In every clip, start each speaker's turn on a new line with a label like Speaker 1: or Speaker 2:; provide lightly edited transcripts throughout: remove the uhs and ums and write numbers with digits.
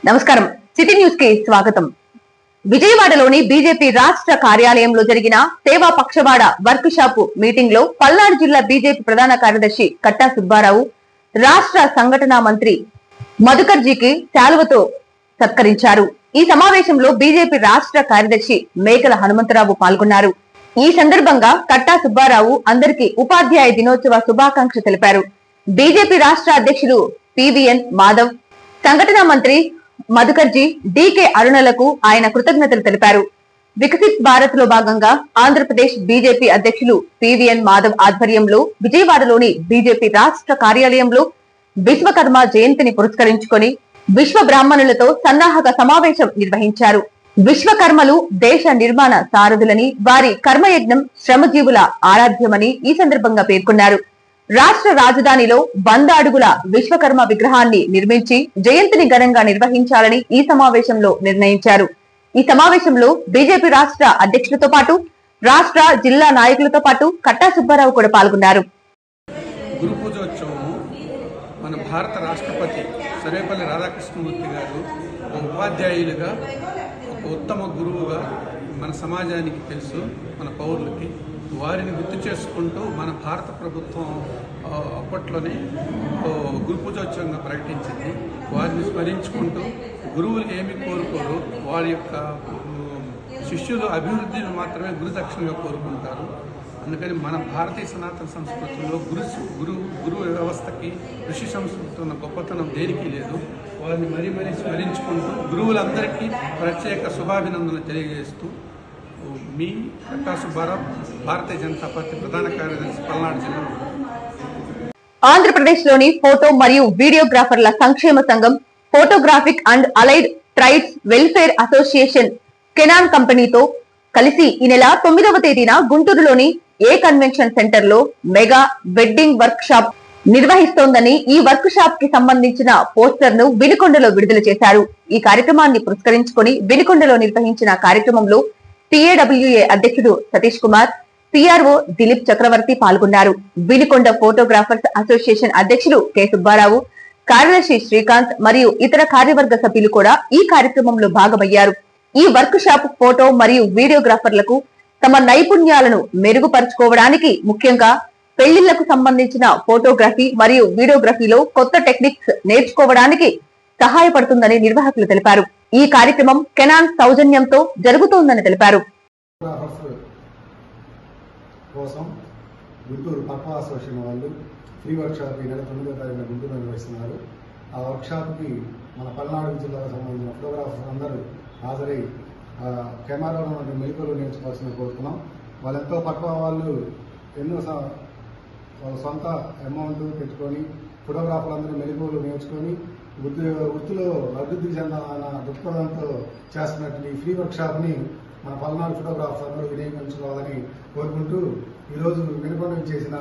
Speaker 1: నమస్కారం city news కి స్వాగతం. విజయవాడలోని బీజేపీ రాష్ట్ర కార్యాలయంలో జరిగిన సేవా పక్షవాడ వర్క్ షాప్ మీటింగ్ లో పల్నాడు జిల్లా బీజేపీ ప్రధాన కార్యదర్శి కట్టా సుబ్బారావు రాష్ట్ర సంఘటన మంత్రి మధుకర్జీకి శాలువతో సత్కరించారు. ఈ సమావేశంలో బీజేపీ రాష్ట్ర కార్యదర్శి మేకల హనుమంతరావు పాల్గొన్నారు. ఈ సందర్భంగా కట్టా సుబ్బారావు అందరికీ ఉపాధ్యాయ దినోత్సవ శుభాకాంక్షలు తెలిపారు. బీజేపీ రాష్ట్ర అధ్యక్షులు పివిఎన్ మాధవ్, సంఘటన మంత్రి మధుకర్జీ, డీకే అరుణలకు ఆయన కృతజ్ఞతలు తెలిపారు. వికసిత్ భారత్ లో భాగంగా ఆంధ్రప్రదేశ్ బీజేపీ అధ్యక్షులు పివిఎన్ మాధవ్ ఆధ్వర్యంలో విజయవాడలోని బీజేపీ రాష్ట్ర కార్యాలయంలో విశ్వకర్మ జయంతిని పురస్కరించుకొని విశ్వ బ్రాహ్మణులతో సన్నాహక సమావేశం నిర్వహించారు. విశ్వకర్మలు దేశ నిర్మాణ సారథులని, వారి కర్మయజ్ఞం శ్రమజీవుల ఆరాధ్యమని ఈ సందర్భంగా పేర్కొన్నారు. రాష్ట్ర రాజధానిలో 100 అడుగుల విశ్వకర్మ విగ్రహాన్ని నిర్మించి జయంతిని ఘనంగా నిర్వహించాలని ఈ సమావేశంలో నిర్ణయించారు. ఈ సమావేశంలో బీజేపీ రాష్ట్ర అధ్యక్షులతో పాటు రాష్ట్ర జిల్లా నాయకులతో పాటు కట్టా సుబ్బారావు కూడా పాల్గొన్నారు.
Speaker 2: గురు పూజోత్సవము మన భారత రాష్ట్రపతి సర్వేపల్లి రాధాకృష్ణమూర్తి గారు ఉపాధ్యాయులుగా ఒక ఉత్తమ గురువుగా మన సమాజానికి తెలుసు, మన పౌరులకి. వారిని గుర్తు చేసుకుంటూ మన భారత ప్రభుత్వం అప్పట్లోనే గురు పూజోత్సవంగా ప్రకటించింది. వారిని స్మరించుకుంటూ గురువులు ఏమి కోరుకోరు, వారి యొక్క శిష్యులు అభివృద్ధిని మాత్రమే గురుదక్షిణగా కోరుకుంటారు. అందుకని మన భారతీయ సనాతన సంస్కృతిలో గురు వ్యవస్థకి ఋషి సంస్కృతి ఉన్న గొప్పతనం దేనికి లేదు. వారిని మరీ స్మరించుకుంటూ గురువులందరికీ ప్రత్యేక శుభాభినందనలు తెలియజేస్తూ మీ కట్టా సుబ్బారావు, భారతీయ జనతా పార్టీ ప్రధాన కార్యదర్శి, పల్నాడు జిల్లా.
Speaker 1: ఆంధ్రప్రదేశ్ లోని ఫోటో మరియు వీడియోగ్రాఫర్ల సంక్షేమ సంఘం, photographic and allied tribes welfare association Canon కంపెనీతో కలిసి ఈ నెల 9వ తేదీన గుంటూరులోని ఏ కన్వెన్షన్ సెంటర్ లో మెగా వెడ్డింగ్ వర్క్ షాప్ నిర్వహిస్తోందని, ఈ వర్క్ షాప్ కి సంబంధించిన పోస్టర్ ను వినుకొండలో విడుదల చేశారు. ఈ కార్యక్రమాన్ని పురస్కరించుకొని వినుకొండలో నిర్వహించిన కార్యక్రమంలో టీఏడబ్ల్యూఏ అధ్యక్షుడు సతీష్ కుమార్, పిఆర్ఓ దిలీప్ చక్రవర్తి పాల్గొన్నారు. వినుకొండ ఫోటోగ్రాఫర్స్ అసోసియేషన్ అధ్యక్షులు కె సుబ్బారావు, కార్యదర్శి శ్రీకాంత్ మరియు ఇతర కార్యవర్గ సభ్యులు కూడా ఈ కార్యక్రమంలో భాగమయ్యారు. ఈ వర్క్ షాప్ ఫోటో మరియు వీడియోగ్రాఫర్లకు తమ నైపుణ్యాలను మెరుగుపరుచుకోవడానికి, ముఖ్యంగా పెళ్లిళ్లకు సంబంధించిన ఫోటోగ్రఫీ మరియు వీడియోగ్రఫీలో కొత్త టెక్నిక్స్ నేర్చుకోవడానికి సహాయపడుతుందని నిర్వాహకులు తెలిపారు. ఈ కార్యక్రమం కెనాన్ సౌజన్యంతో జరుగుతోందని తెలిపారు.
Speaker 3: గుంటూరు పక్వా అసోసియేషన్ వాళ్ళు ఫ్రీ వర్క్ షాప్ ఈ నెల 9వ తారీఖున గుంటూరు నిర్వహిస్తున్నారు. ఆ వర్క్ షాప్ కి మన పల్నాడు జిల్లాకు సంబంధించిన ఫోటోగ్రాఫర్స్ అందరూ హాజరై కెమెరాలో ఉన్న మెలకువలు నేర్చుకోవాల్సిన కోరుతున్నాం. వాళ్ళెంతో పక్వా వాళ్ళు ఎన్నో వాళ్ళ సొంత అమౌంట్ పెట్టుకొని ఫోటోగ్రాఫర్లందరూ మెలకువలు నేర్చుకొని వృత్తిలో అభివృద్ధి చెందాలన్న దృక్పథంతో చేస్తున్నట్టు ఈ ఫ్రీ వర్క్ షాప్ ని మన పల్నాడు ఫోటోగ్రాఫర్స్ అందరూ వినియోగించుకోవాలని కోరుకుంటూ ఈరోజు వినుకొండ చేసిన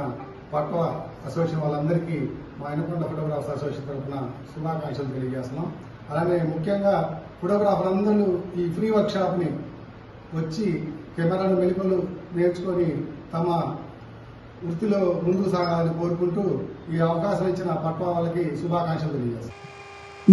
Speaker 3: పక్వా అసోసియేషన్ వాళ్ళందరికీ మా వినుకొండ ఫోటోగ్రాఫర్స్ అసోసియేషన్ తరఫున శుభాకాంక్షలు తెలియజేస్తున్నాం. అలానే ముఖ్యంగా ఫోటోగ్రాఫర్ అందరూ ఈ ఫ్రీ వర్క్ షాప్ ని వచ్చి కెమెరాను మెలకువలు నేర్చుకొని తమ వృత్తిలో ముందుకు సాగాలని కోరుకుంటూ ఈ అవకాశం ఇచ్చిన పక్వా వాళ్ళకి శుభాకాంక్షలు తెలియజేస్తాం.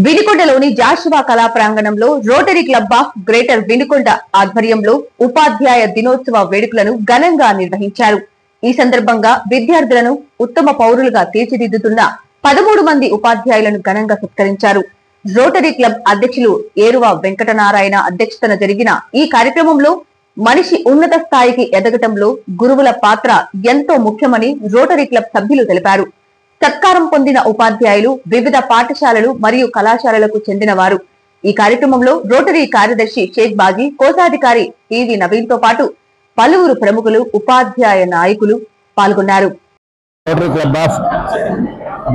Speaker 1: వినుకొండలోని జాషువా కళా ప్రాంగణంలో rotary club of greater Vinukonda ఆధ్వర్యంలో ఉపాధ్యాయ దినోత్సవ వేడుకలను ఘనంగా నిర్వహించారు. ఈ సందర్భంగా విద్యార్థులను ఉత్తమ పౌరులుగా తీర్చిదిద్దుతున్న 13 మంది ఉపాధ్యాయులను ఘనంగా సత్కరించారు. రోటరీ క్లబ్ అధ్యక్షులు ఏరువా వెంకటనారాయణ అధ్యక్షతన జరిగిన ఈ కార్యక్రమంలో మనిషి ఉన్నత స్థాయికి ఎదగటంలో గురువుల పాత్ర ఎంతో ముఖ్యమని రోటరీ క్లబ్ సభ్యులు తెలిపారు. సత్కారం పొందిన ఉపాధ్యాయులు వివిధ పాఠశాలలు మరియు కళాశాలలకు చెందిన వారు. ఈ కార్యక్రమంలో రోటరీ కార్యదర్శి షేక్ బాజీ, కోశాధికారి టివి నవీన్ తో పాటు పలువురు ప్రముఖులు, ఉపాధ్యాయ నాయకులు పాల్గొన్నారు.
Speaker 4: Rotary club of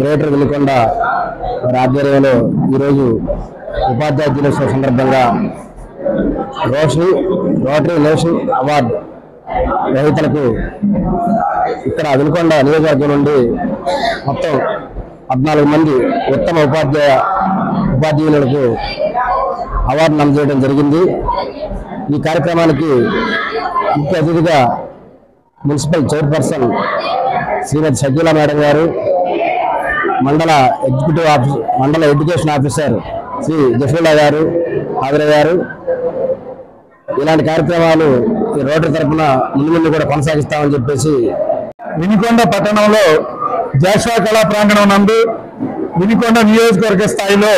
Speaker 4: greater Vinukonda ఆధ్వర్యంలో ఈరోజు ఉపాధ్యాయ దినోత్సవం సందర్భంగా రోటరీ నేషన్ అవార్డు గ్రహీతలకు ఇక్కడ వినుకొండ నియోజకవర్గం నుండి మొత్తం 14 మంది ఉత్తమ ఉపాధ్యాయులకు అవార్డును అందజేయడం జరిగింది. ఈ కార్యక్రమానికి ముఖ్య అతిథిగా మున్సిపల్ చైర్పర్సన్ శ్రీమతి షకీలా మేడం గారు, మండల ఎడ్యుకేషన్ ఆఫీసర్ శ్రీ జఫరుల్లా గారు హాజరయ్యారు. ఇలాంటి కార్యక్రమాలు ఈ రోటరీ తరఫున ముందు కూడా కొనసాగిస్తామని చెప్పేసి
Speaker 5: వినుకొండ పట్టణంలో జాషువా కళా ప్రాంగణం నందు వినుకొండ నియోజకవర్గ స్థాయిలో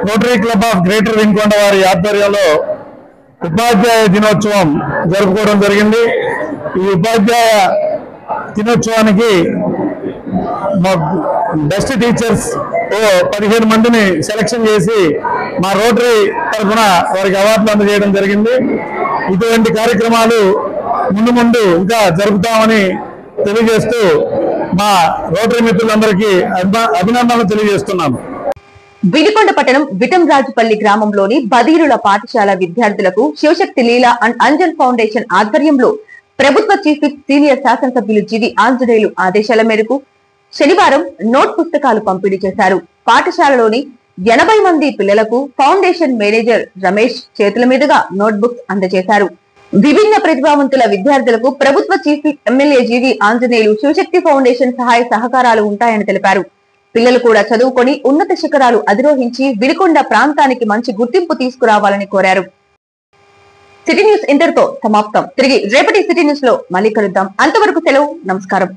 Speaker 5: rotary club of greater Vinukonda వారి ఆధ్వర్యంలో ఉపాధ్యాయ దినోత్సవం జరుపుకోవడం జరిగింది. ఈ ఉపాధ్యాయ దినోత్సవానికి మా బెస్ట్ టీచర్స్ 15 మందిని సెలక్షన్ చేసి మా రోటరీ తరఫున వారికి అవార్డులు అందజేయడం జరిగింది. ఇటువంటి కార్యక్రమాలు ముందు ఇంకా జరుపుతామని తెలియజేస్తూ మా రోటరీ మిత్రులందరికీ అభినందనలు తెలియజేస్తున్నాము.
Speaker 1: వినుకొండ పట్టణం విటంరాజుపల్లి గ్రామంలోని బదీరుల పాఠశాల విద్యార్థులకు శివశక్తి లీలా అండ్ అంజన్ ఫౌండేషన్ ఆధ్వర్యంలో ప్రభుత్వ చీఫ్ విప్ సీనియర్ శాసనసభ్యులు జీవి ఆంజనేయులు ఆదేశాల మేరకు శనివారం నోట్ పుస్తకాలు పంపిణీ చేశారు. పాఠశాలలోని 80 మంది పిల్లలకు ఫౌండేషన్ మేనేజర్ రమేష్ చేతుల మీదుగా నోట్ బుక్స్ అందజేశారు. విభిన్న ప్రతిభావంతుల విద్యార్థులకు ప్రభుత్వ చీఫ్ విప్ ఎమ్మెల్యే జీవి ఆంజనేయులు శివశక్తి ఫౌండేషన్ సహాయ సహకారాలు ఉంటాయని తెలిపారు. పిల్లలు కూడా చదువుకొని ఉన్నత శిఖరాలు అధిరోహించి వినుకొండ ప్రాంతానికి మంచి గుర్తింపు తీసుకురావాలని కోరారు. సిటీ న్యూస్ ఇంతటితో సమాప్తం. తిరిగి రేపటి సిటీ న్యూస్ లో మళ్ళీ కలుద్దాం. అంతవరకు సెలవు. నమస్కారం.